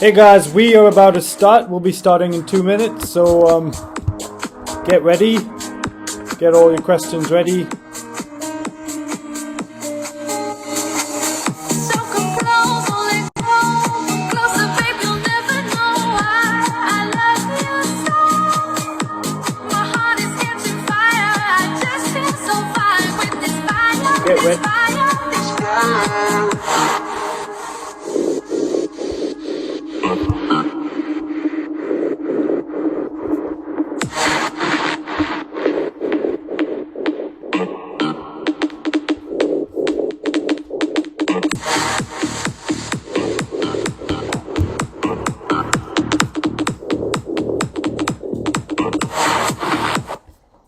Hey guys, we are about to start. We'll be starting in 2 minutes, so get ready. Get all your questions ready. Get ready.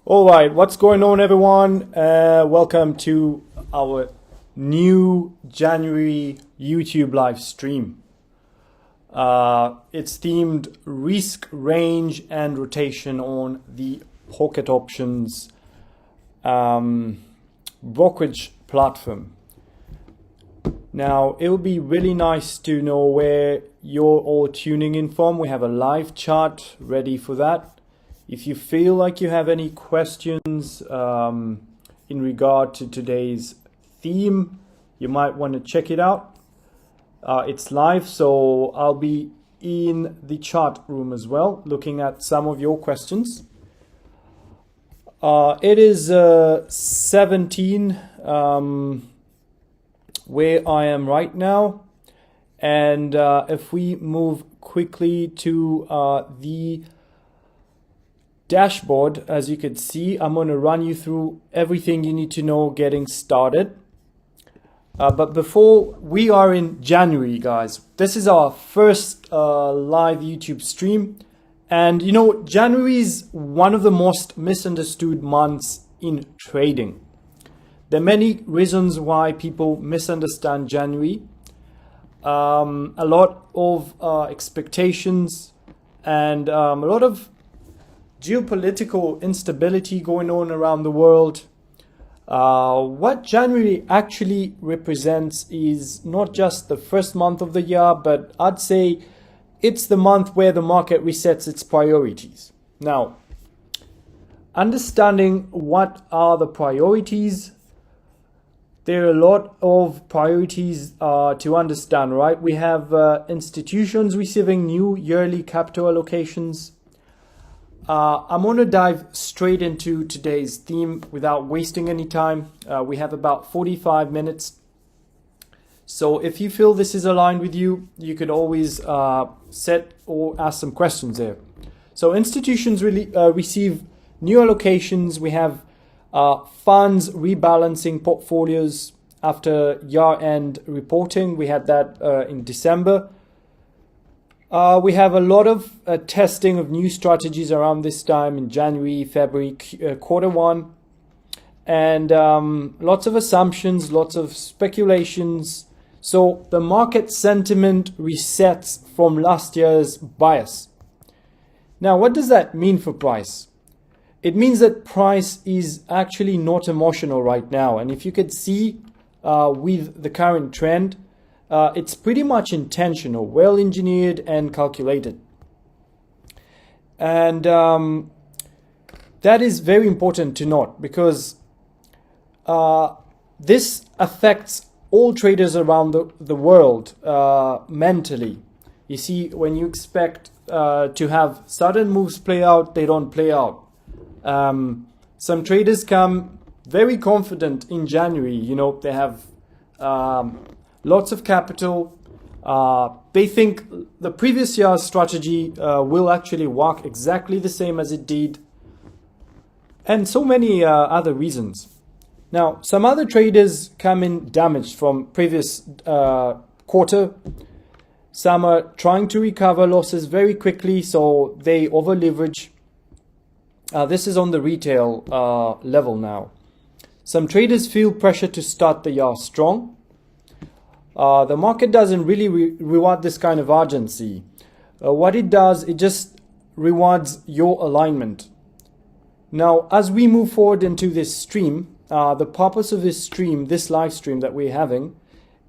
Alright, what's going on everyone? Welcome to our new January YouTube live stream. It's themed risk, range and rotation on the Pocket Options brokerage platform. Now, it would be really nice to know where you're all tuning in from. We have a live chat ready for that. If you feel like you have any questions in regard to today's theme, you might want to check it out. It's live, so I'll be in the chat room as well, looking at some of your questions. It is 17 where I am right now. And if we move quickly to the dashboard, as you can see, I'm going to run you through everything you need to know getting started. But before, we are in January, guys. This is our first live YouTube stream. And you know, January is one of the most misunderstood months in trading. There are many reasons why people misunderstand January. A lot of expectations and a lot of geopolitical instability going on around the world. What January actually represents is not just the first month of the year, but I'd say it's the month where the market resets its priorities. Now, understanding what are the priorities, there are a lot of priorities to understand, right? We have institutions receiving new yearly capital allocations. I'm going to dive straight into today's theme without wasting any time. We have about 45 minutes. So if you feel this is aligned with you, you could always set or ask some questions there. So institutions really receive new allocations. We have funds rebalancing portfolios after year-end reporting. We had that in December. We have a lot of testing of new strategies around this time in January, February, quarter one. And lots of assumptions, lots of speculations. So the market sentiment resets from last year's bias. Now, what does that mean for price? It means that price is actually not emotional right now. And if you could see with the current trend, it's pretty much intentional, well engineered and calculated. And that is very important to note because this affects all traders around the world mentally. You see, when you expect to have sudden moves play out, they don't play out. Some traders come very confident in January. You know, they have lots of capital. They think the previous year's strategy will actually work exactly the same as it did, and so many other reasons. Now, some other traders come in damaged from previous quarter. Some are trying to recover losses very quickly, so they over leverage. This is on the retail level now. Some traders feel pressure to start the year strong. The market doesn't really reward this kind of urgency. What it does, it just rewards your alignment. Now, as we move forward into this stream, the purpose of this stream, this live stream that we're having,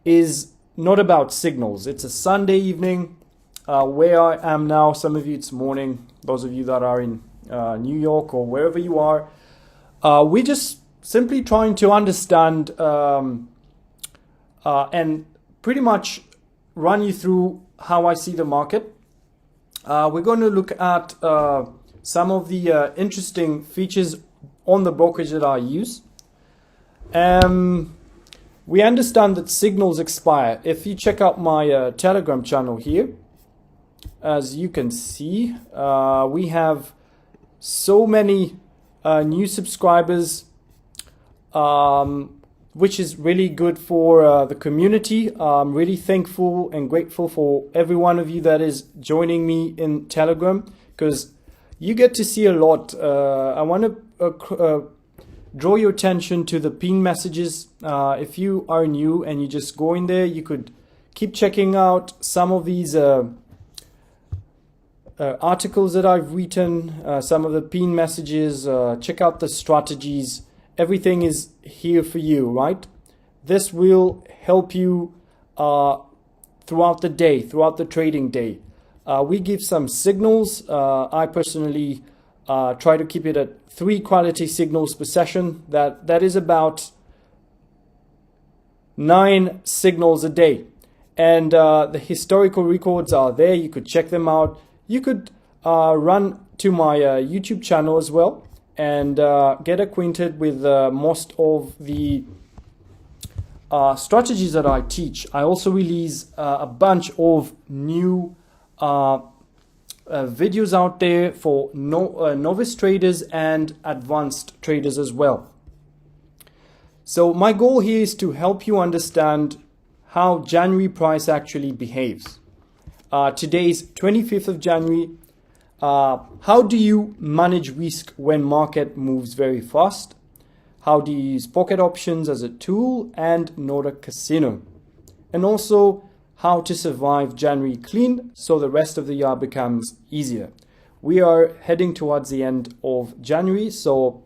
is not about signals. It's a Sunday evening where I am now. Some of you it's morning. Those of you that are in New York or wherever you are, we're just simply trying to understand and pretty much run you through how I see the market. We're going to look at some of the interesting features on the brokerage that I use. We understand that signals expire. If you check out my Telegram channel here, as you can see, we have so many new subscribers, which is really good for the community. I'm really thankful and grateful for every one of you that is joining me in Telegram, because you get to see a lot. I want to draw your attention to the pin messages. If you are new and you just go in there, you could keep checking out some of these articles that I've written, some of the pin messages, check out the strategies. Everything is here for you, right? This will help you throughout the day, throughout the trading day. We give some signals. I personally try to keep it at 3 quality signals per session. That is about 9 signals a day. And the historical records are there. You could check them out. You could run to my YouTube channel as well and get acquainted with most of the strategies that I teach. I also release a bunch of new videos out there for novice traders and advanced traders as well. So my goal here is to help you understand how January price actually behaves. Today's 25th of January. How do you manage risk when market moves very fast? How do you use pocket options as a tool and not a casino? And also how to survive January clean so the rest of the year becomes easier. We are heading towards the end of January, so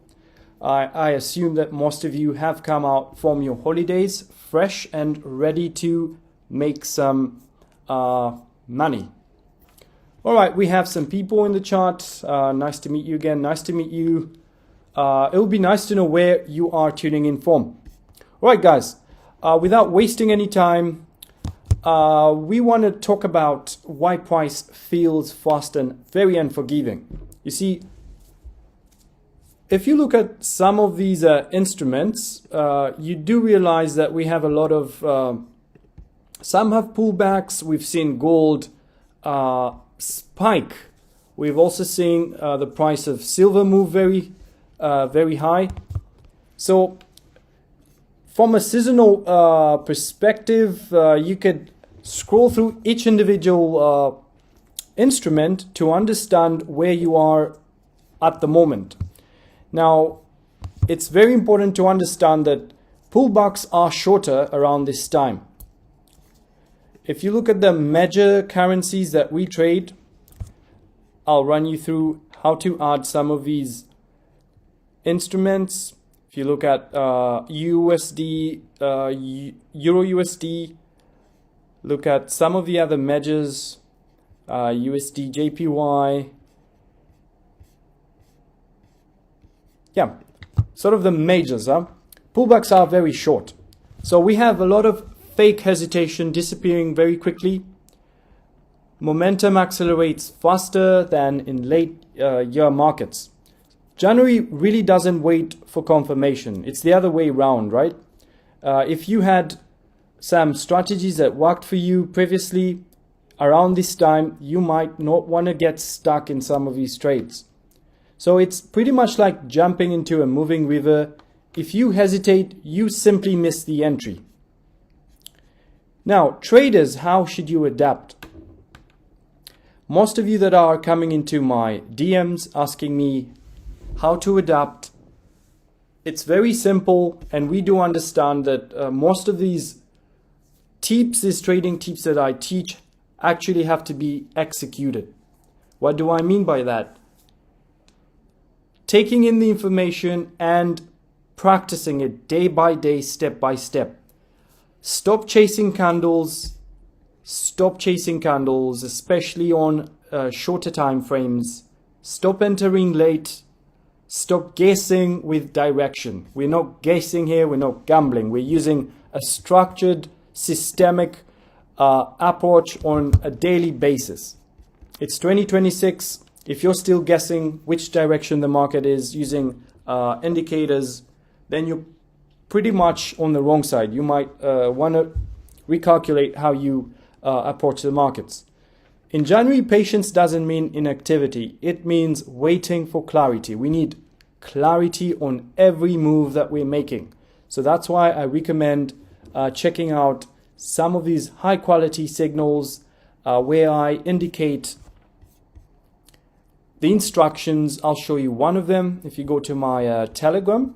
I assume that most of you have come out from your holidays fresh and ready to make some money. All right, we have some people in the chat. Nice to meet you again. Nice to meet you. It would be nice to know where you are tuning in from. All right, guys, without wasting any time, we want to talk about why price feels fast and very unforgiving. You see, if you look at some of these instruments, you do realize that we have a lot of, some have pullbacks. We've seen gold spike. We've also seen the price of silver move very high. So from a seasonal perspective, you could scroll through each individual instrument to understand where you are at the moment. Now, it's very important to understand that pullbacks are shorter around this time. If you look at the major currencies that we trade, I'll run you through how to add some of these instruments. If you look at USD, Euro USD, look at some of the other majors, USD JPY. Yeah, sort of the majors. Pullbacks are very short. So we have a lot of fake hesitation disappearing very quickly. momentum accelerates faster than in late year markets. January really doesn't wait for confirmation. It's the other way around, right? If you had some strategies that worked for you previously, around this time, you might not want to get stuck in some of these trades. So it's pretty much like jumping into a moving river. If you hesitate, you simply miss the entry. Now, traders, how should you adapt? Most of you that are coming into my DMs asking me how to adapt, it's very simple, and we do understand that most of these tips, these trading tips that I teach, actually have to be executed. What do I mean by that? Taking in the information and practicing it day by day, step by step. Stop chasing candles. Stop chasing candles, especially on shorter time frames. Stop entering late. Stop guessing with direction. We're not guessing here. We're not gambling. We're using a structured, systemic approach on a daily basis. It's 2026. If you're still guessing which direction the market is using indicators, then you're pretty much on the wrong side. You might want to recalculate how you approach the markets. In January, patience doesn't mean inactivity. It means waiting for clarity. We need clarity on every move that we're making. So that's why I recommend checking out some of these high quality signals where I indicate the instructions. I'll show you one of them. If you go to my Telegram,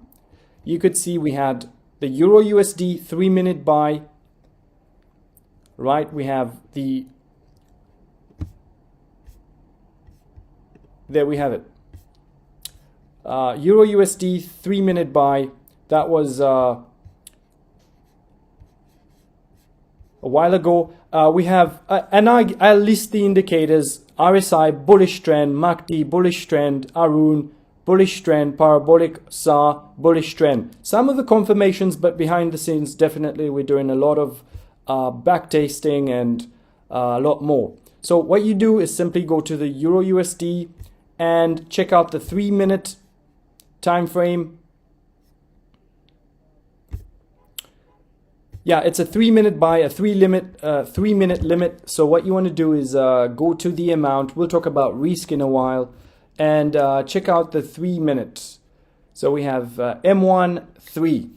you could see we had the Euro USD 3-minute buy, right? We have the, there we have it. Euro USD 3-minute buy. That was a while ago. We have, and I'll list the indicators: RSI, bullish trend; MACD, bullish trend; Arun, bullish trend; parabolic SAR, bullish trend. Some of the confirmations, but behind the scenes, definitely we're doing a lot of backtesting and a lot more. So what you do is simply go to the Euro USD and check out the 3-minute time frame. Yeah, it's a 3-minute buy, a 3-minute limit. So what you want to do is go to the amount. We'll talk about risk in a while, and check out the 3-minute. So we have M1 3.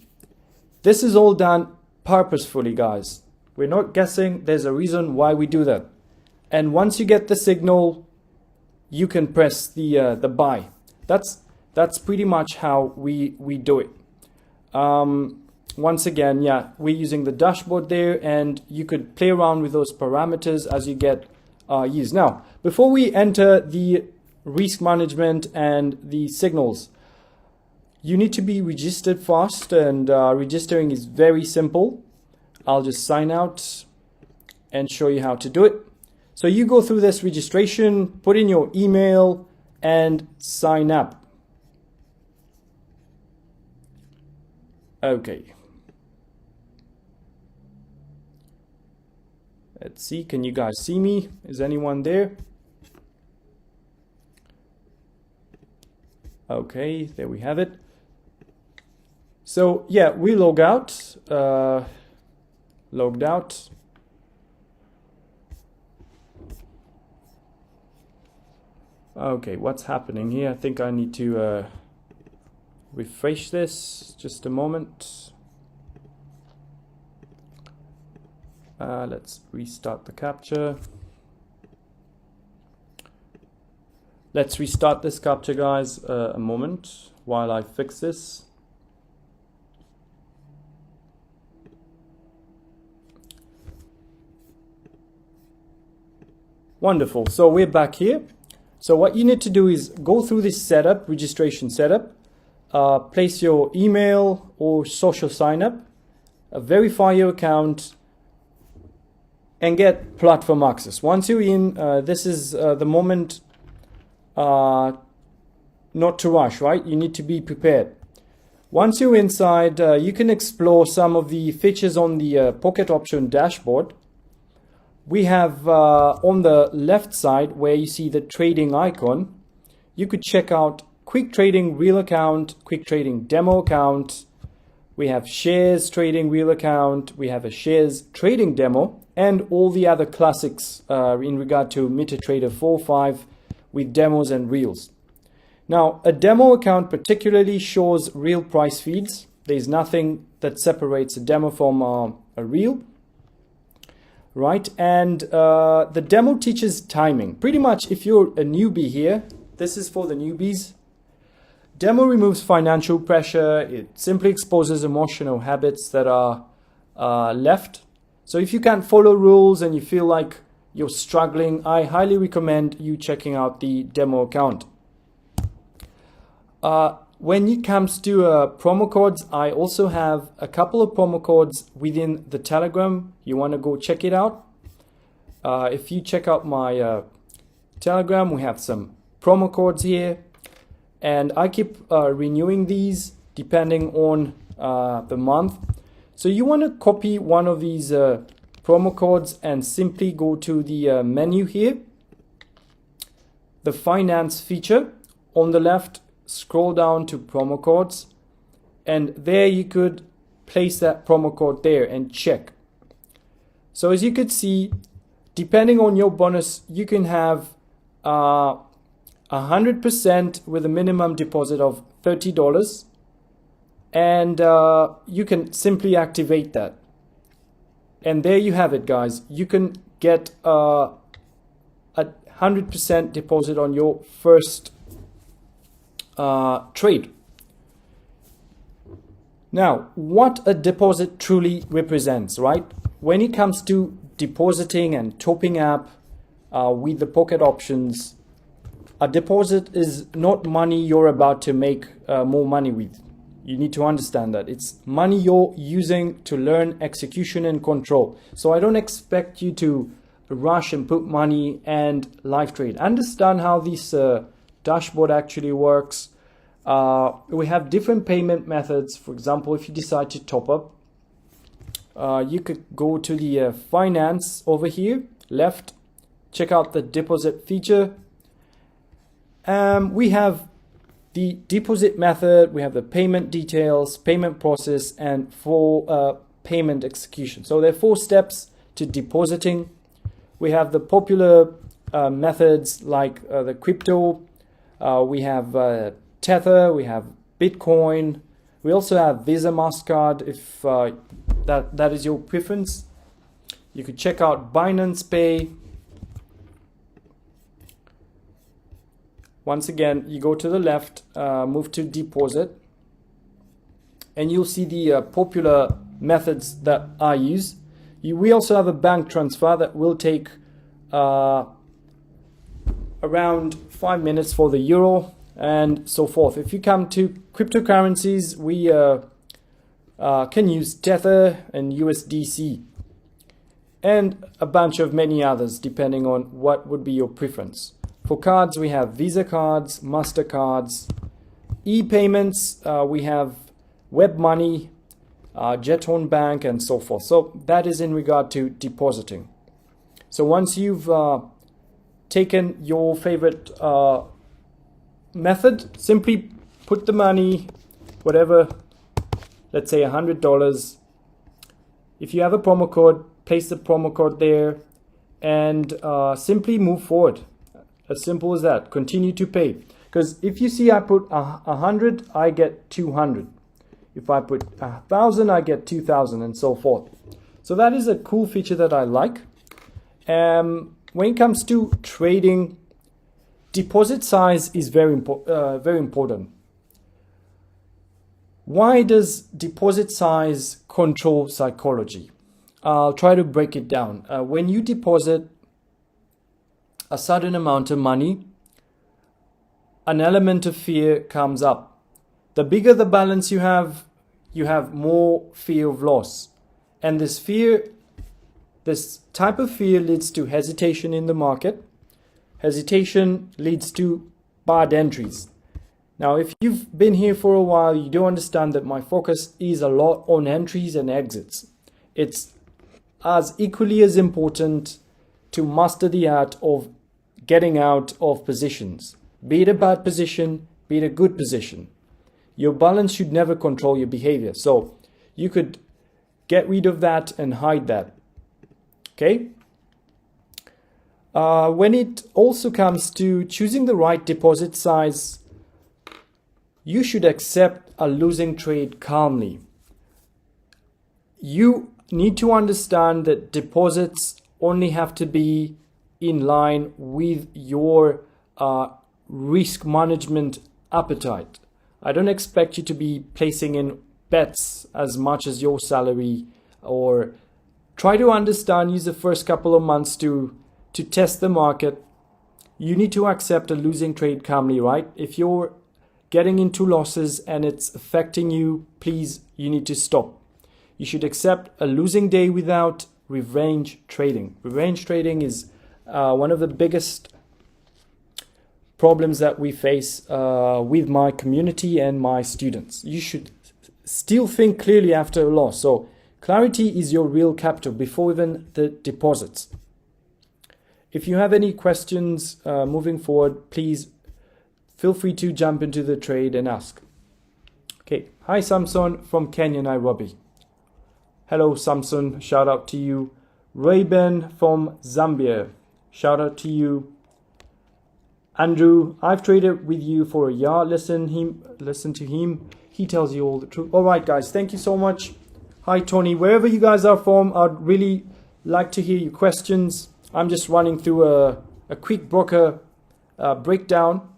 This is all done purposefully, guys. We're not guessing. There's a reason why we do that. And once you get the signal, you can press the buy. That's pretty much how we do it. Once again, yeah, we're using the dashboard there, and you could play around with those parameters as you get used. Now, before we enter the risk management and the signals, you need to be registered first, and registering is very simple. I'll just sign out and show you how to do it. So you go through this registration, put in your email, and sign up. Okay. Let's see, can you guys see me? Is anyone there? Okay, there we have it. So yeah, we log out, logged out. Okay, what's happening here? I think I need to refresh this, just a moment. Let's restart the capture. Let's restart this capture, guys, a moment while I fix this. Wonderful. So we're back here. So what you need to do is go through this setup, registration setup, place your email or social sign up, verify your account, and get platform access. Once you're in, this is the moment not to rush, right? You need to be prepared. Once you're inside, you can explore some of the features on the pocket option dashboard. We have on the left side where you see the trading icon, you could check out quick trading real account, quick trading demo account. We have shares trading real account. We have a shares trading demo and all the other classics in regard to MetaTrader 4, 5 with demos and reels. Now, a demo account particularly shows real price feeds. There's nothing that separates a demo from a reel, right? And the demo teaches timing. Pretty much if you're a newbie here, this is for the newbies. Demo removes financial pressure. It simply exposes emotional habits that are left. So if you can't follow rules and you feel like you're struggling, I highly recommend you checking out the demo account. When it comes to promo codes, I also have a couple of promo codes within the Telegram. You want to go check it out. If you check out my Telegram, we have some promo codes here. And I keep renewing these depending on the month. So you want to copy one of these promo codes and simply go to the menu here. The finance feature on the left. Scroll down to promo codes, and there you could place that promo code there and check. So as you could see, depending on your bonus, you can have 100% with a minimum deposit of $30, and you can simply activate that. And there you have it, guys. You can get a 100% deposit on your first trade. Now, what a deposit truly represents, right? When it comes to depositing and topping up with the pocket options, a deposit is not money you're about to make more money with. You need to understand that. It's money you're using to learn execution and control. So I don't expect you to rush and put money and live trade. Understand how this dashboard actually works. We have different payment methods. For example, if you decide to top up, you could go to the finance over here, left, check out the deposit feature. We have the deposit method, we have the payment details, payment process, and for payment execution. So there are 4 steps to depositing. We have the popular methods like the crypto. We have Tether, we have Bitcoin. We also have Visa, MasterCard if that is your preference. You could check out Binance Pay. Once again, you go to the left, move to deposit, and you'll see the popular methods that I use. We also have a bank transfer that will take around 5 minutes for the euro and so forth. If you come to cryptocurrencies, we can use Tether and USDC and a bunch of many others depending on what would be your preference. For cards, we have Visa cards, MasterCards, e-payments, we have WebMoney, Jeton Bank, and so forth. So that is in regard to depositing. So once you've taken your favorite method, simply put the money, whatever, let's say $100. If you have a promo code, place the promo code there and simply move forward. As simple as that. Continue to pay. Because if you see I put 100, I get 200. If I put 1,000, I get 2,000 and so forth. So that is a cool feature that I like. When it comes to trading, deposit size is very important. Why does deposit size control psychology? I'll try to break it down. When you deposit a certain amount of money, an element of fear comes up. The bigger the balance you have more fear of loss. And this type of fear leads to hesitation in the market. Hesitation leads to bad entries. Now, if you've been here for a while, you do understand that my focus is a lot on entries and exits. It's as equally as important to master the art of getting out of positions, be it a bad position, be it a good position. Your balance should never control your behavior. So you could get rid of that and hide that. Okay. When it also comes to choosing the right deposit size, you should accept a losing trade calmly. You need to understand that deposits only have to be in line with your risk management appetite. I don't expect you to be placing in bets as much as your salary, or try to understand, use the first couple of months to test the market. You need to accept a losing trade calmly, right? If you're getting into losses and it's affecting you, please, you need to stop. You should accept a losing day without revenge trading. Revenge trading is one of the biggest problems that we face with my community and my students. You should still think clearly after a loss. So clarity is your real capital before even the deposits. If you have any questions moving forward, please feel free to jump into the trade and ask. Okay, hi Samson from Kenya, Nairobi. Hello Samson, shout out to you. Ray-Ben from Zambia, shout out to you. Andrew, I've traded with you for a year. Listen to him. He tells you all the truth. All right, guys, thank you so much. Hi Tony, wherever you guys are from, I'd really like to hear your questions. I'm just running through a quick broker breakdown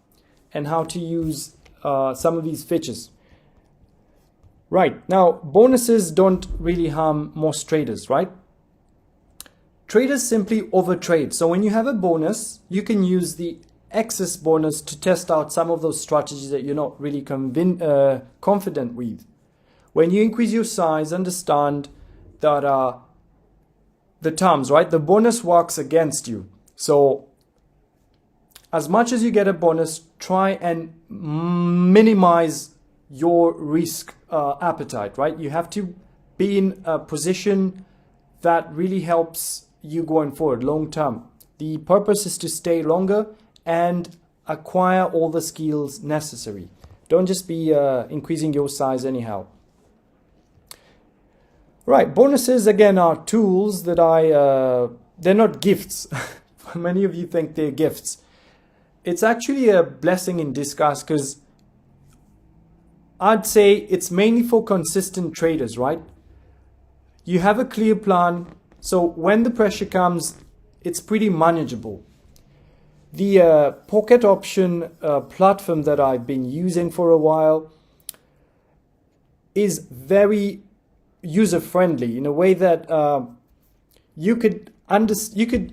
and how to use some of these features. Right, now bonuses don't really harm most traders, right? Traders simply overtrade. So when you have a bonus, you can use the excess bonus to test out some of those strategies that you're not really confident with. When you increase your size, understand that the terms, right? The bonus works against you. So as much as you get a bonus, try and minimize your risk appetite, right? You have to be in a position that really helps you going forward long term. The purpose is to stay longer and acquire all the skills necessary. Don't just be increasing your size anyhow. Right, bonuses again are tools that they're not gifts. Many of you think they're gifts. It's actually a blessing in disguise, because I'd say it's mainly for consistent traders, right? You have a clear plan, so when the pressure comes, it's pretty manageable. The pocket option platform that I've been using for a while is very user-friendly in a way that you could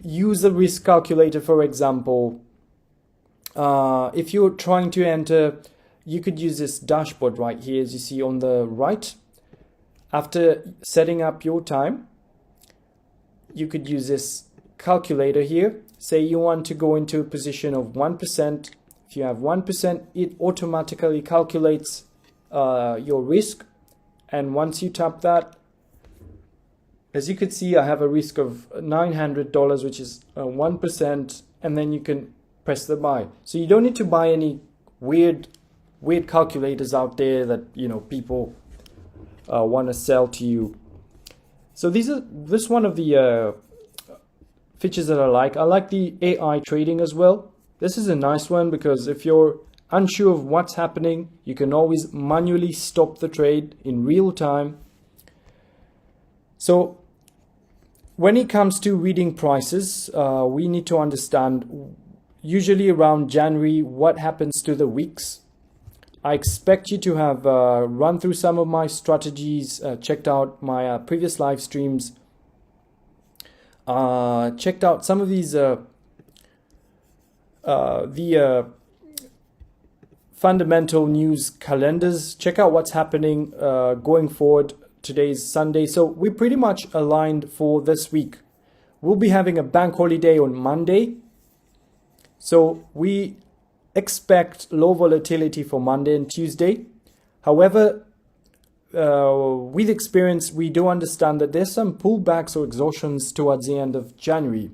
use a risk calculator, for example. If you're trying to enter, you could use this dashboard right here, as you see on the right. After setting up your time, you could use this calculator here. Say you want to go into a position of 1%. If you have 1%, it automatically calculates your risk. And once you tap that, as you can see, I have a risk of $900, which is 1%, and then you can press the buy. So you don't need to buy any weird calculators out there that, you know, people want to sell to you. So this one of the features that I like. I like the AI trading as well. This is a nice one because if you're unsure of what's happening, you can always manually stop the trade in real time. So when it comes to reading prices, we need to understand usually around January what happens to the wicks. I expect you to have run through some of my strategies, checked out my previous live streams, checked out some of these the fundamental news calendars. Check out what's happening going forward. Today's Sunday, so we're pretty much aligned for this week. We'll be having a bank holiday on Monday, so we expect low volatility for Monday and Tuesday. However, with experience, we do understand that there's some pullbacks or exhaustions towards the end of January.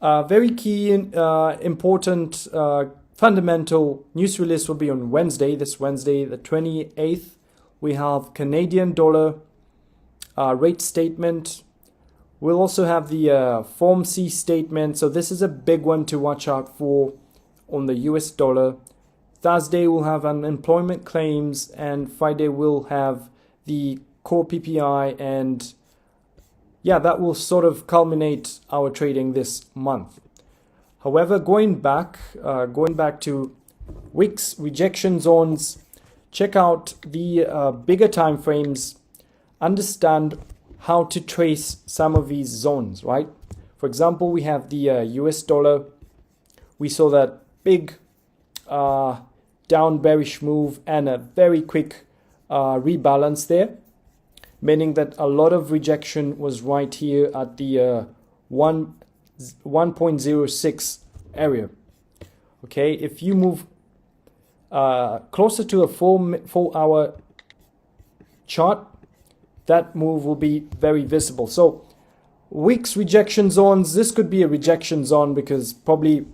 Very key and important fundamental news release will be on Wednesday, this Wednesday, the 28th. We have Canadian dollar rate statement. We'll also have the Form C statement. So this is a big one to watch out for on the US dollar. Thursday we'll have unemployment claims, and Friday we'll have the core PPI, and yeah, that will sort of culminate our trading this month. However, going back to wicks, rejection zones, check out the bigger time frames, understand how to trace some of these zones, right? For example, we have the US dollar. We saw that big down bearish move and a very quick rebalance there, meaning that a lot of rejection was right here at the 1.06 area. Okay, if you move closer to a 4-hour chart, that move will be very visible. So wicks rejection zones, this could be a rejection zone because probably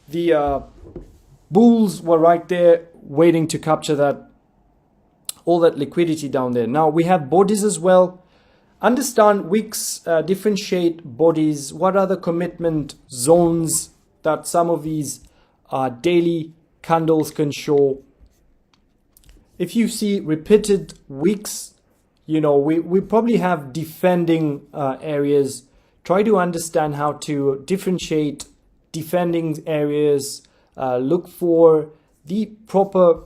the bulls were right there waiting to capture that, all that liquidity down there. Now we have bodies as well. Understand wicks, differentiate bodies. What are the commitment zones that some of these daily candles can show? If you see repeated wicks, you know, we probably have defending areas. Try to understand how to differentiate defending areas. Look for the proper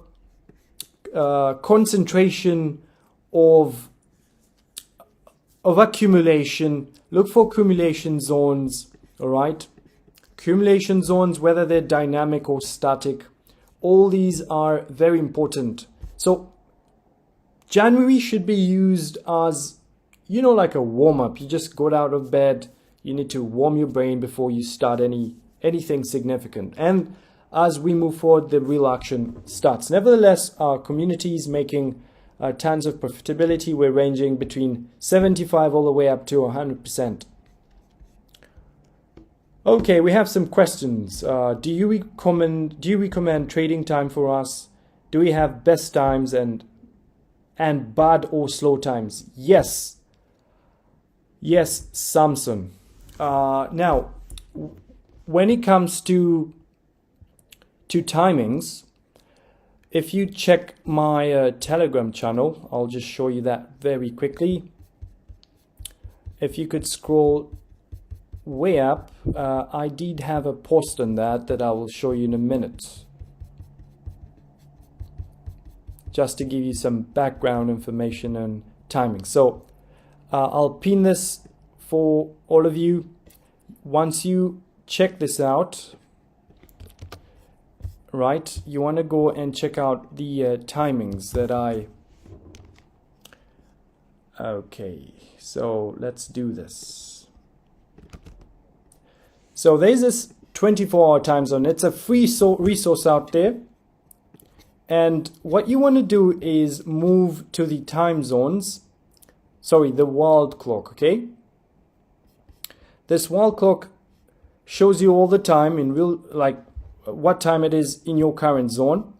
concentration of accumulation. Look for accumulation zones. All right, accumulation zones, whether they're dynamic or static, all these are very important. So January should be used as, you know, like a warm-up. You just got out of bed, you need to warm your brain before you start anything significant. And as we move forward, the real action starts. Nevertheless, our community is making tons of profitability. We're ranging between 75 all the way up to 100%. Okay, we have some questions. Do you recommend trading time for us? Do we have best times and bad or slow times? Yes. Yes, Samson. Now, when it comes to timings, if you check my Telegram channel, I'll just show you that very quickly. If you could scroll way up, I did have a post on that I will show you in a minute, just to give you some background information and timing. So I'll pin this for all of you. Once you check this out, right, you want to go and check out the timings that okay, so let's do this. So there's this 24-hour time zone. It's a free resource out there. And what you want to do is move to the time zones, the world clock, okay? This world clock shows you all the time in real, like what time it is in your current zone,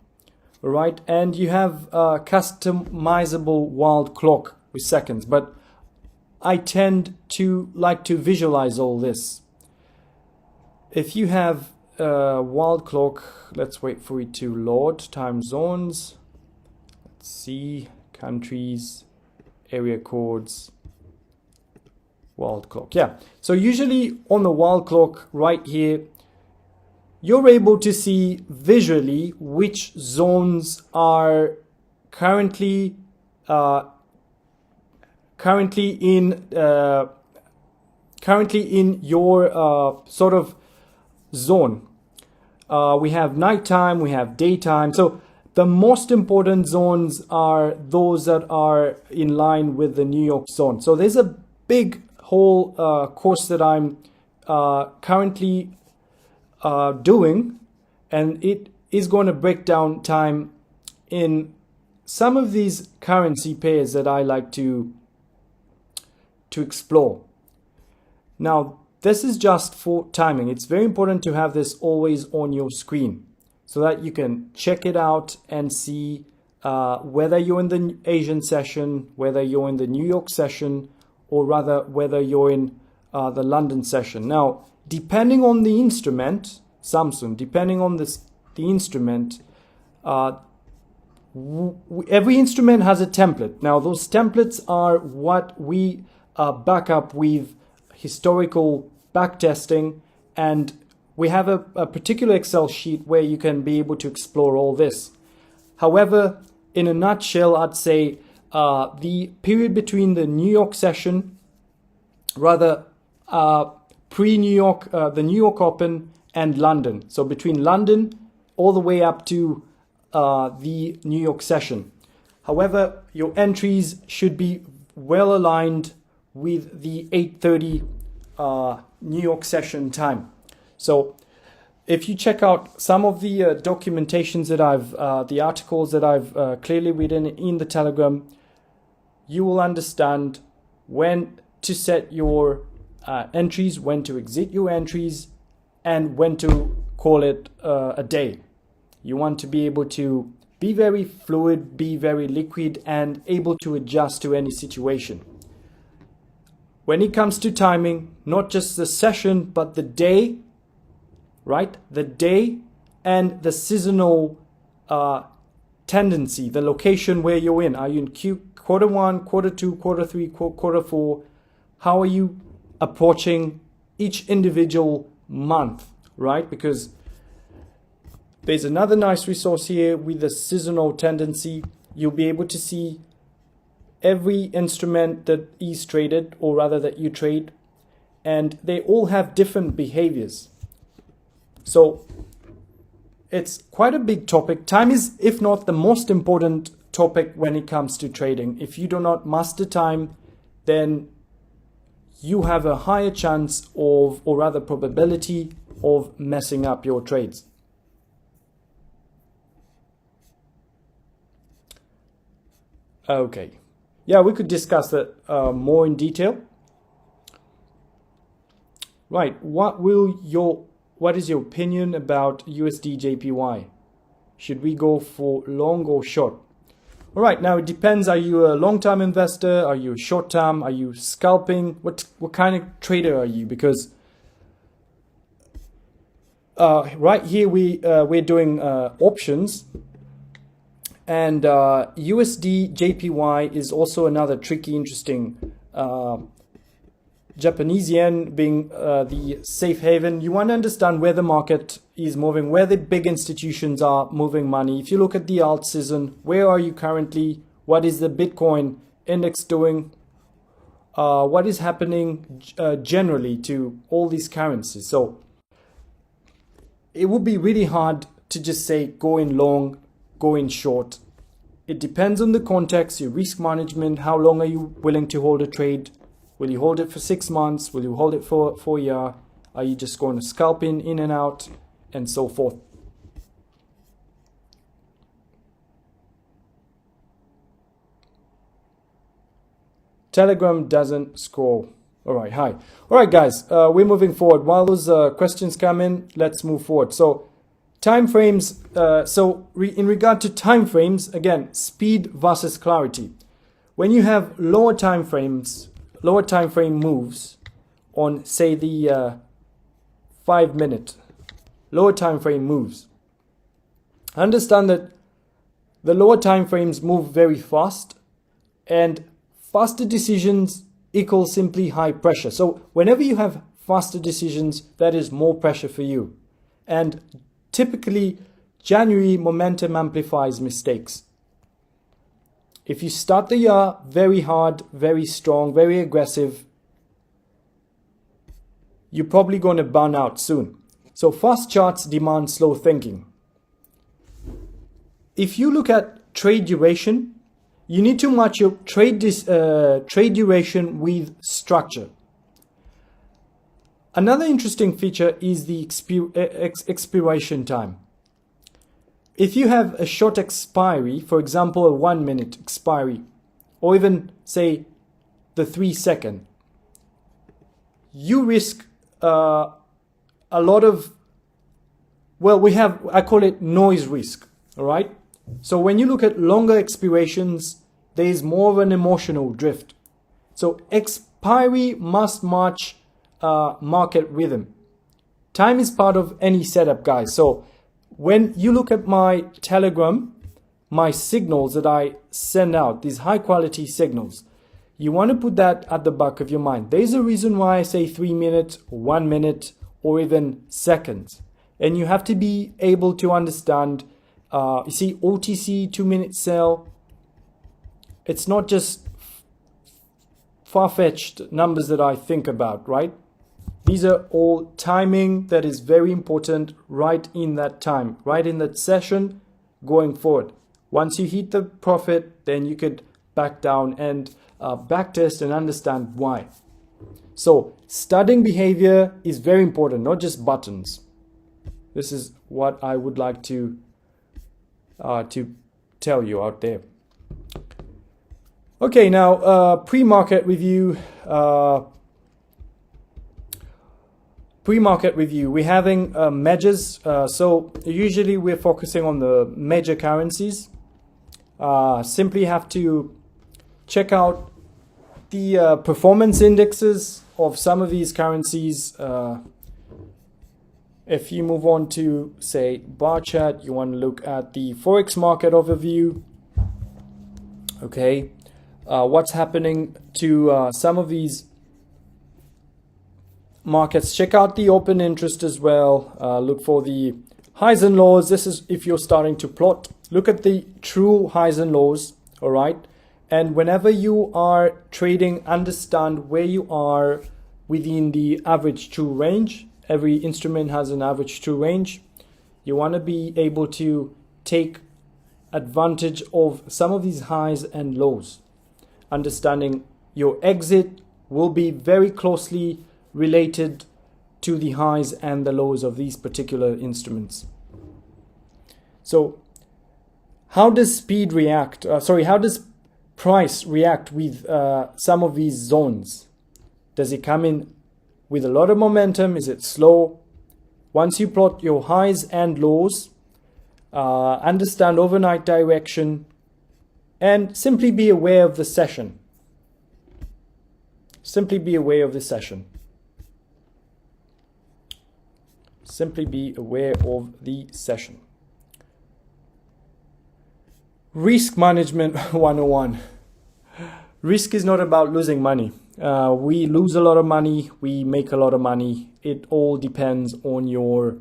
all right? And you have a customizable world clock with seconds, but I tend to like to visualize all this. If you have world clock, let's wait for it to load. Time zones, let's see, countries, area codes, world clock. Yeah, so usually on the world clock right here, you're able to see visually which zones are currently in your sort of zone. We have nighttime, we have daytime. So the most important zones are those that are in line with the New York zone. So there's a big whole course that I'm currently doing, and it is going to break down time in some of these currency pairs that I like to explore. Now, this is just for timing. It's very important to have this always on your screen so that you can check it out and see whether you're in the Asian session, whether you're in the New York session, or rather whether you're in the London session. Now, depending on the instrument, Samsung, depending on the instrument, every instrument has a template. Now, those templates are what we back up with historical backtesting, and we have a particular Excel sheet where you can be able to explore all this. However, in a nutshell, I'd say the period between the New York session, rather pre-New York, the New York Open and London. So between London all the way up to the New York session. However, your entries should be well aligned with the 8:30 New York session time. So if you check out some of the documentations that the articles that I've clearly written in the Telegram, you will understand when to set your entries, when to exit your entries, and when to call it a day. You want to be able to be very fluid, be very liquid, and able to adjust to any situation. When it comes to timing, not just the session, but the day, right? The day and the seasonal tendency, the location where you're in. Are you in quarter one, quarter two, quarter three, quarter four? How are you approaching each individual month, right? Because there's another nice resource here with the seasonal tendency. You'll be able to see every instrument that is traded, or rather that you trade, and they all have different behaviors. So it's quite a big topic. Time is, if not the most important topic when it comes to trading. If you do not master time, then you have a higher chance of, or rather probability of, messing up your trades. Okay. Yeah, we could discuss that more in detail. Right. What is your opinion about USD JPY? Should we go for long or short? All right. Now it depends. Are you a long-term investor? Are you short-term? Are you scalping? What kind of trader are you? Because right here we're doing options. And USD JPY is also another tricky, interesting. Japanese yen being the safe haven. You want to understand where the market is moving, where the big institutions are moving money. If you look at the alt season, where are you currently? What is the Bitcoin index doing? What is happening generally to all these currencies? So it would be really hard to just say go in long, go in short. It depends on the context, your risk management. How long are you willing to hold a trade? Will you hold it for 6 months? Will you hold it for a year? Are you just going to scalp in and out, and so forth? Telegram doesn't scroll. All right, hi. All right, guys, we're moving forward. While those questions come in, let's move forward. So time frames. In regard to time frames, again, speed versus clarity. When you have lower time frame moves on, say, the 5 minute, lower time frame moves, understand that the lower time frames move very fast, and faster decisions equal simply high pressure. So whenever you have faster decisions, that is more pressure for you. And typically, January momentum amplifies mistakes. If you start the year very hard, very strong, very aggressive, you're probably going to burn out soon. So fast charts demand slow thinking. If you look at trade duration, you need to match your trade duration with structure. Another interesting feature is the expiration time. If you have a short expiry, for example, a 1 minute expiry, or even say the 3 second, you risk a lot of, well, we have, I call it noise risk, all right? So when you look at longer expirations, there is more of an emotional drift. So expiry must match market rhythm. Time is part of any setup, guys. So when you look at my Telegram, my signals that I send out, these high quality signals, you want to put that at the back of your mind. There's a reason why I say 3 minutes, 1 minute, or even seconds. And you have to be able to understand, you see, OTC 2-minute sell, it's not just far-fetched numbers that I think about, right? These are all timing that is very important right in that time, right in that session going forward. Once you hit the profit, then you could back down and backtest and understand why. So studying behavior is very important, not just buttons. This is what I would like to tell you out there. Okay, now pre-market review. Pre-market review. We're having measures. So usually we're focusing on the major currencies. Simply have to check out the performance indexes of some of these currencies. If you move on to, say, bar chart, you want to look at the Forex market overview. Okay, what's happening to some of these markets? Check out the open interest as well. Look for the highs and lows. This is if you're starting to plot. Look at the true highs and lows, all right? And whenever you are trading, understand where you are within the average true range. Every instrument has an average true range. You want to be able to take advantage of some of these highs and lows. Understanding your exit will be very closely related to the highs and the lows of these particular instruments. So how does speed react? How does price react with some of these zones? Does it come in with a lot of momentum? Is it slow? Once you plot your highs and lows, understand overnight direction, and simply be aware of the session. Simply be aware of the session. Simply be aware of the session. Risk management 101. Risk is not about losing money. We lose a lot of money. We make a lot of money. It all depends on your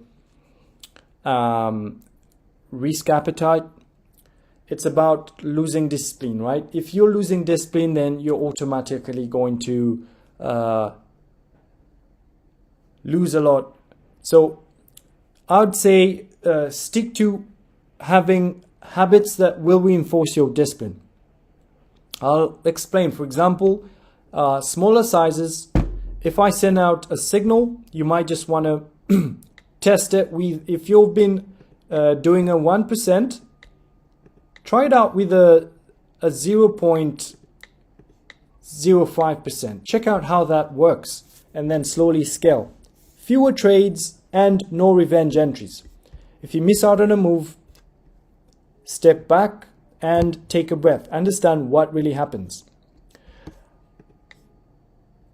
risk appetite. It's about losing discipline, right? If you're losing discipline, then you're automatically going to lose a lot. So I'd say stick to having habits that will reinforce your discipline. I'll explain. For example, smaller sizes. If I send out a signal, you might just want to test it with, if you've been doing a 1%, try it out with a 0.05%. Check out how that works and then slowly scale. Fewer trades and no revenge entries. If you miss out on a move, step back and take a breath. Understand what really happens.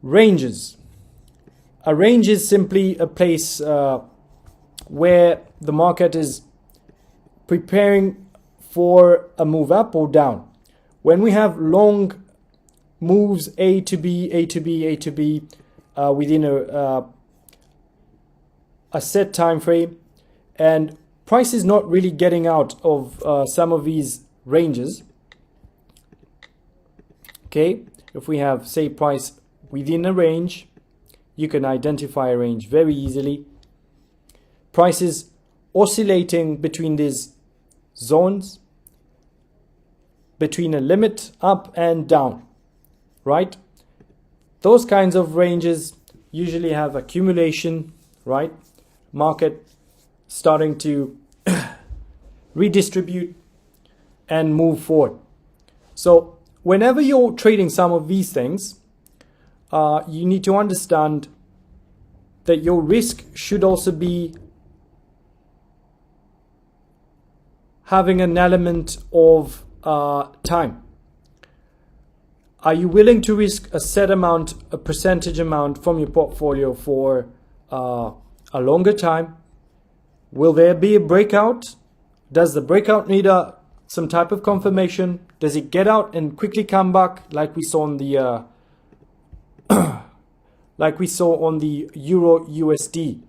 Ranges. A range is simply a place where the market is preparing for a move up or down. When we have long moves A to B, A to B, A to B within a set time frame, and price is not really getting out of some of these ranges. Okay, if we have, say, price within a range, you can identify a range very easily. Price is oscillating between these zones, between a limit up and down, right? Those kinds of ranges usually have accumulation, right? Market starting to redistribute and move forward. So whenever you're trading some of these things, you need to understand that your risk should also be having an element of time. Are you willing to risk a set amount, a percentage amount from your portfolio for a longer time? Will there be a breakout? Does the breakout need some type of confirmation? Does it get out and quickly come back like we saw on the Euro USD?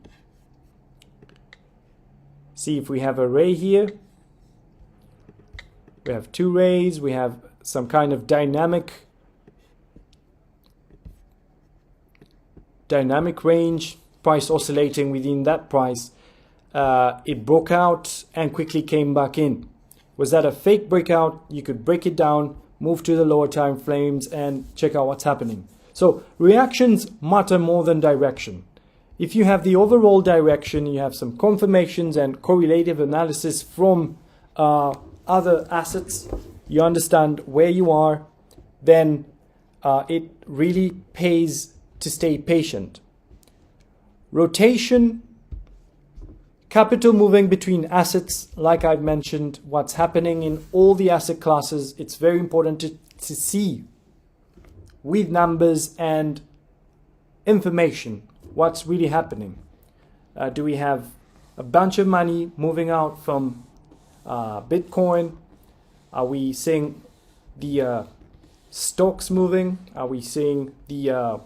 See if we have a ray here. We have two rays. We have some kind of dynamic range, price oscillating within that price. It broke out and quickly came back in. Was that a fake breakout? You could break it down, move to the lower time frames and check out what's happening. So reactions matter more than direction. If you have the overall direction, you have some confirmations and correlative analysis from other assets, you understand where you are, then it really pays to stay patient. Rotation, capital moving between assets, like I've mentioned, what's happening in all the asset classes. It's very important to see with numbers and information what's really happening. Do we have a bunch of money moving out from Bitcoin? Are we seeing the stocks moving? Are we seeing the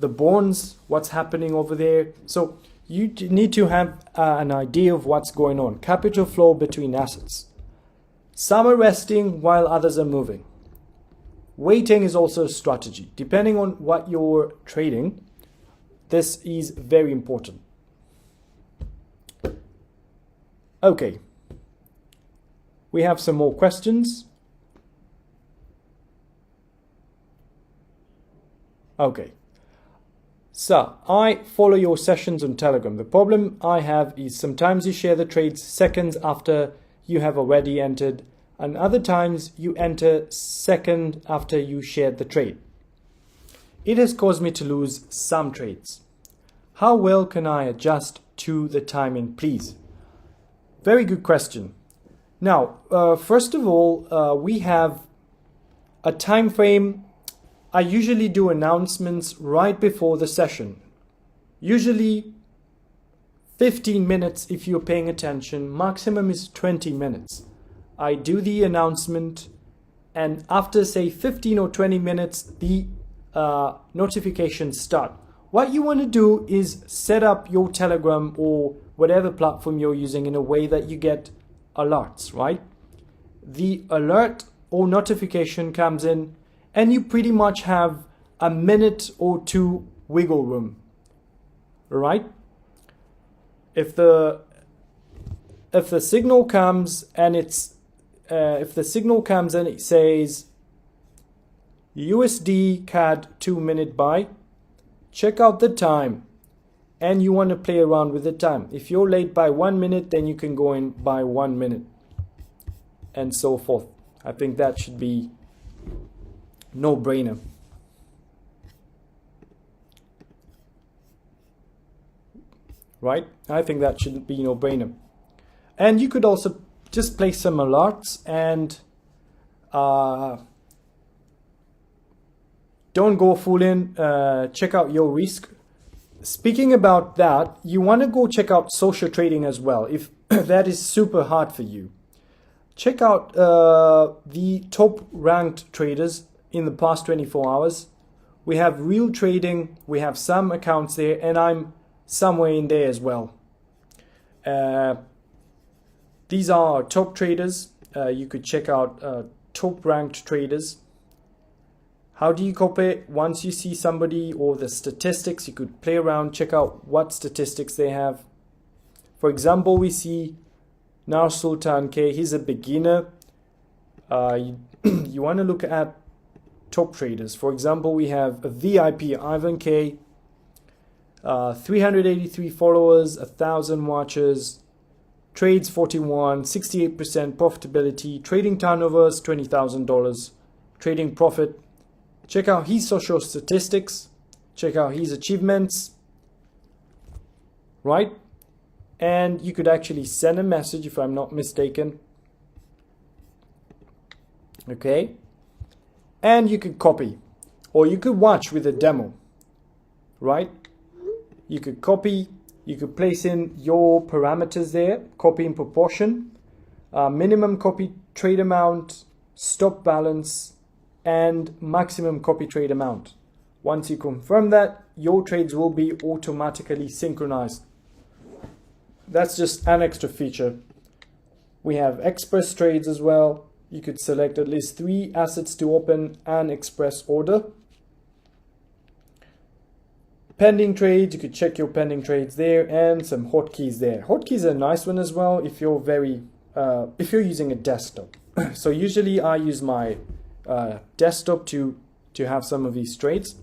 bonds? What's happening over there? So you need to have an idea of what's going on. Capital flow between assets. Some are resting while others are moving. Waiting is also a strategy. Depending on what you're trading, this is very important. Okay. We have some more questions. Okay. So I follow your sessions on Telegram. The problem I have is sometimes you share the trades seconds after you have already entered, and other times you enter second after you shared the trade. It has caused me to lose some trades. How well can I adjust to the timing, please? Very good question. Now, first of all, we have a time frame. I usually do announcements right before the session. Usually 15 minutes if you're paying attention. Maximum is 20 minutes. I do the announcement, and after say 15 or 20 minutes, the notifications start. What you want to do is set up your Telegram or whatever platform you're using in a way that you get alerts, right? The alert or notification comes in and you pretty much have a minute or two wiggle room, right? If the signal comes and it says USD CAD 2-minute buy, check out the time, and you want to play around with the time. If you're late by 1 minute, then you can go in by 1 minute, and so forth. I think that should be no-brainer. Right? I think that should be no-brainer. And you could also just place some alerts and don't go full in. Check out your risk. Speaking about that, you want to go check out social trading as well, if that is super hard for you. Check out the top ranked traders in the past 24 hours. We have real trading, we have some accounts there, and I'm somewhere in there as well. These are our top traders. You could check out top ranked traders. How do you copy it? Once you see somebody or the statistics, you could play around, check out what statistics they have. For example, we see Nar Sultan K. He's a beginner. You want to look at top traders. For example, we have a VIP Ivan K. 383 followers, 1,000 watchers, trades 41, 68% profitability, trading turnovers $20,000, trading profit. Check out his social statistics, check out his achievements, right? And you could actually send a message if I'm not mistaken. Okay. And you could copy, or you could watch with a demo, right? You could copy, you could place in your parameters there, copy in proportion, minimum copy trade amount, stop balance, and maximum copy trade amount. Once you confirm that, your trades will be automatically synchronized. That's just an extra feature. We have express trades as well. You could select at least 3 assets to open an express order. Pending trades, you could check your pending trades there, and some hotkeys there. Hotkeys are a nice one as well if you're using a desktop. So usually I use my desktop to have some of these trades.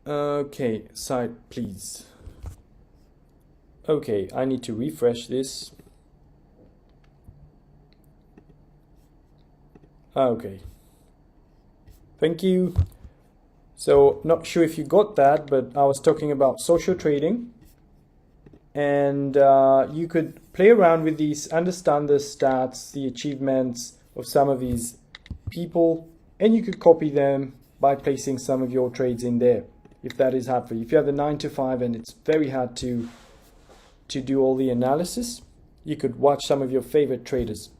Okay, site please. Okay, I need to refresh this. Okay. Thank you. So, not sure if you got that, but I was talking about social trading. And you could play around with these, understand the stats, the achievements of some of these people, and you could copy them by placing some of your trades in there, if that is hard for you. If you have the 9 to 5 and it's very hard to do all the analysis, you could watch some of your favorite traders.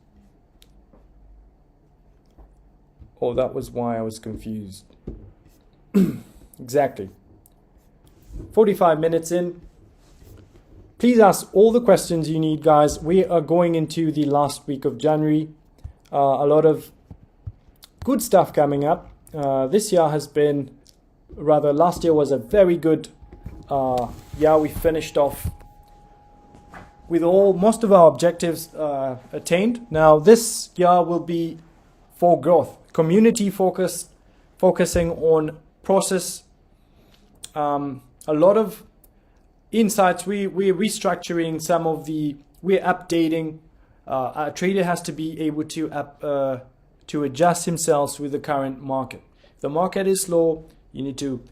Oh, that was why I was confused. Exactly. 45 minutes in. Please ask all the questions you need, guys. We are going into the last week of January. A lot of good stuff coming up. This year has been, last year was a very good year. We finished off with most of our objectives attained. Now this year will be for growth, community focusing on process. A lot of insights. We're restructuring some of we're updating. A trader has to be able to adjust himself with the current market. If the market is slow, you need to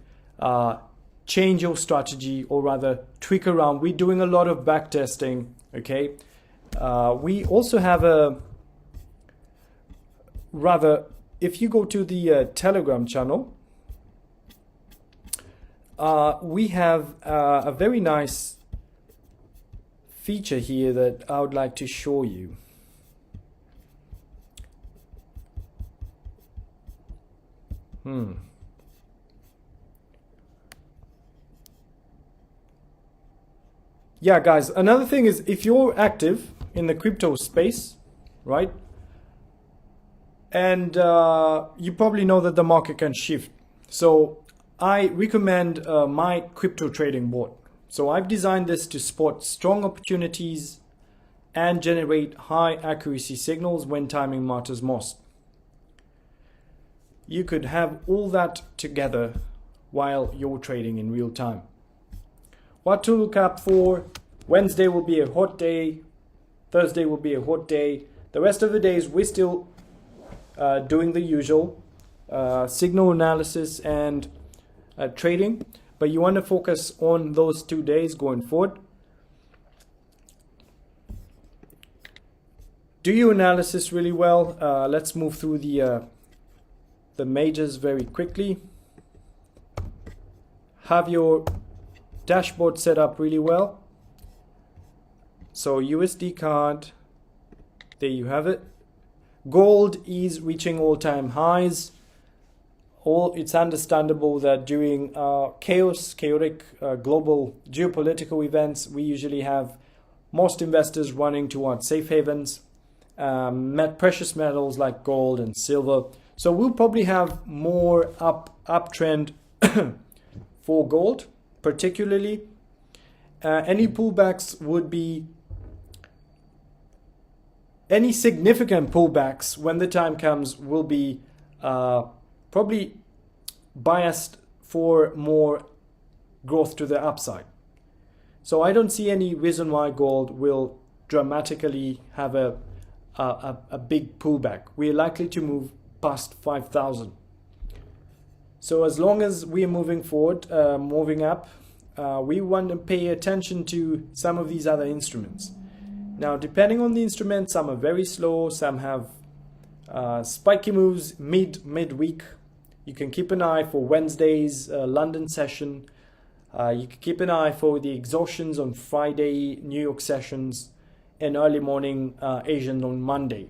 change your strategy, or rather tweak around. We're doing a lot of back testing. Okay. We also have if you go to the Telegram channel, we have a very nice feature here that I would like to show you. Yeah, guys, another thing is, if you're active in the crypto space, right? And you probably know that the market can shift. So I recommend my crypto trading board. So I've designed this to spot strong opportunities and generate high accuracy signals when timing matters most. You could have all that together while you're trading in real time. What to look up for: Wednesday will be a hot day, Thursday will be a hot day. The rest of the days we're still doing the usual signal analysis and trading, but you want to focus on those 2 days going forward. Do your analysis really well. Let's move through the majors very quickly. Have your dashboard set up really well. So USD card, there you have it. Gold is reaching all-time highs. It's understandable that during chaotic global geopolitical events, we usually have most investors running towards safe havens, precious metals like gold and silver. So we'll probably have more uptrend for gold, particularly. Any pullbacks would be, any significant pullbacks when the time comes will be probably biased for more growth to the upside. So I don't see any reason why gold will dramatically have a big pullback. We're likely to move past 5,000. So as long as we're moving forward, moving up, we want to pay attention to some of these other instruments. Now, depending on the instrument, some are very slow, some have spiky moves midweek. You can keep an eye for Wednesday's London session. You can keep an eye for the exhaustions on Friday, New York sessions, and early morning Asian on Monday.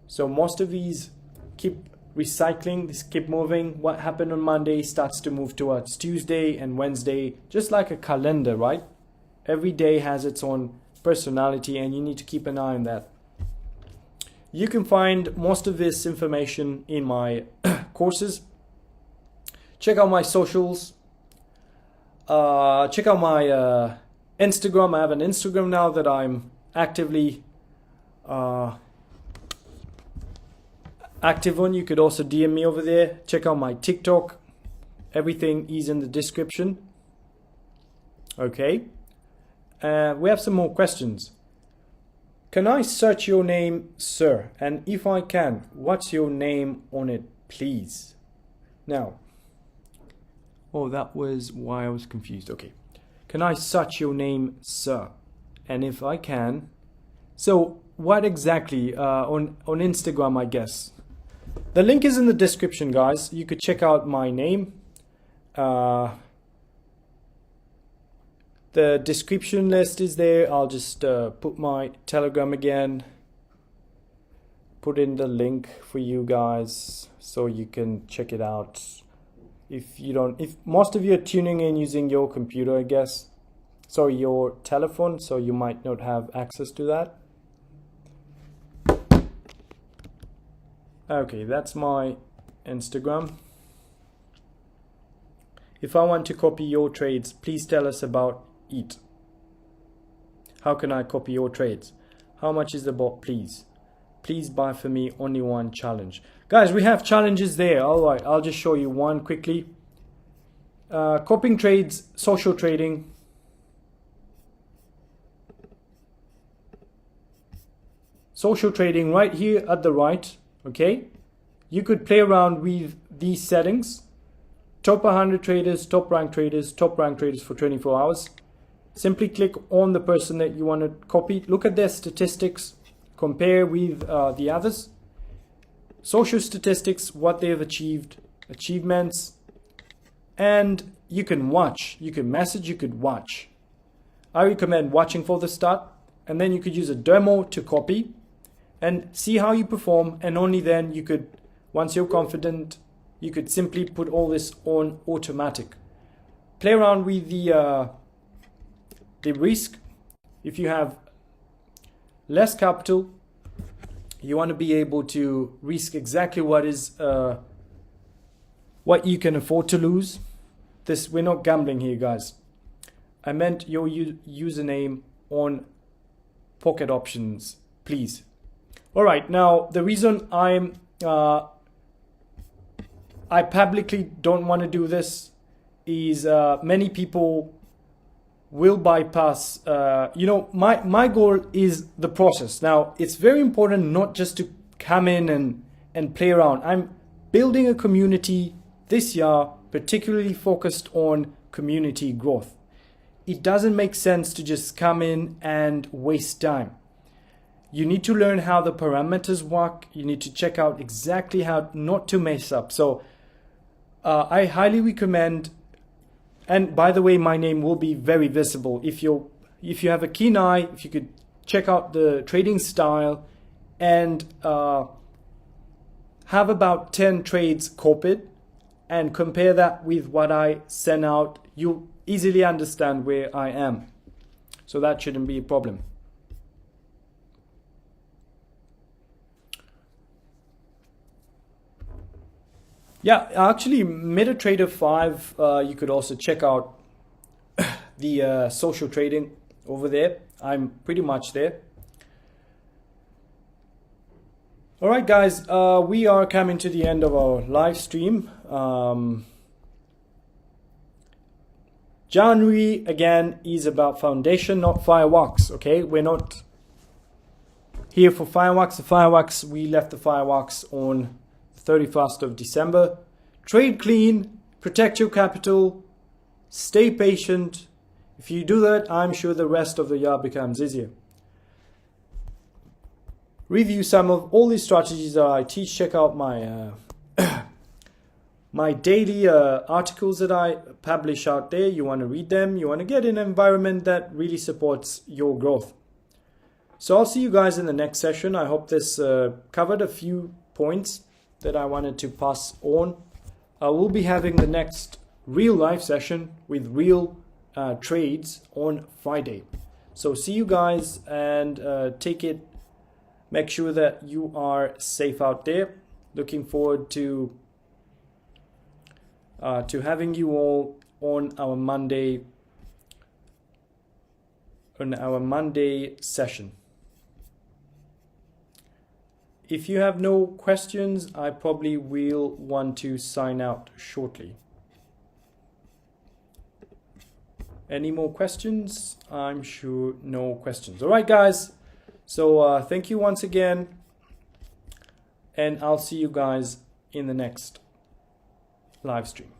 So most of these keep recycling, this keep moving. What happened on Monday starts to move towards Tuesday and Wednesday, just like a calendar, right? Every day has its own personality and you need to keep an eye on that. You can find most of this information in my courses. Check out my socials. Check out my Instagram. I have an Instagram now that I'm actively active on. You could also DM me over there. Check out my TikTok. Everything is in the description. Okay. We have some more questions. Can I search your name, sir? And if I can, what's your name on it, please? Now, oh, that was why I was confused. Okay. Can I search your name, sir? And if I can, so what exactly on Instagram, I guess. The link is in the description, guys. You could check out my name. The description list is there. I'll just put my Telegram again. Put in the link for you guys so you can check it out. If most of you are tuning in using your computer, I guess. Sorry, your telephone, so you might not have access to that. Okay, that's my Instagram. If I want to copy your trades, please tell us about it. How can I copy your trades? How much is the bot, please? Please buy for me only one challenge. Guys, we have challenges there. All right, I'll just show you one quickly. Copying trades, social trading. Social trading right here at the right. Okay, you could play around with these settings. Top 100 traders, top ranked traders for 24 hours. Simply click on the person that you want to copy. Look at their statistics. Compare with the others. Social statistics, what they have achieved, achievements. And you can watch. You can message, you could watch. I recommend watching for the start. And then you could use a demo to copy. And see how you perform, and only then you could, once you're confident, you could simply put all this on automatic. Play around with the risk. If you have less capital, you want to be able to risk exactly what is what you can afford to lose. This, we're not gambling here, guys. I meant your username on Pocket Options, please. All right, now the reason I publicly don't want to do this is many people will bypass. My goal is the process. Now, it's very important not just to come in and play around. I'm building a community this year, particularly focused on community growth. It doesn't make sense to just come in and waste time. You need to learn how the parameters work. You need to check out exactly how not to mess up. So I highly recommend, and by the way, my name will be very visible. If you have a keen eye, if you could check out the trading style and have about 10 trades copied and compare that with what I send out, you'll easily understand where I am. So that shouldn't be a problem. Yeah, actually, MetaTrader 5, you could also check out the social trading over there. I'm pretty much there. All right, guys, we are coming to the end of our live stream. January, again, is about foundation, not fireworks, okay? We're not here for fireworks. The fireworks, we left the fireworks on 31st of December trade clean, protect your capital, stay patient. If you do that, I'm sure the rest of the year becomes easier. Review some of all these strategies that I teach. Check out my my daily articles that I publish out there. You want to read them. You want to get in an environment that really supports your growth. So I'll see you guys in the next session. I hope this covered a few points that I wanted to pass on. We'll be having the next real life session with real trades on Friday. So see you guys, and take it. Make sure that you are safe out there. Looking forward to having you all on our Monday session. If you have no questions, I probably will want to sign out shortly. Any more questions? I'm sure no questions. All right, guys. So thank you once again, and I'll see you guys in the next live stream.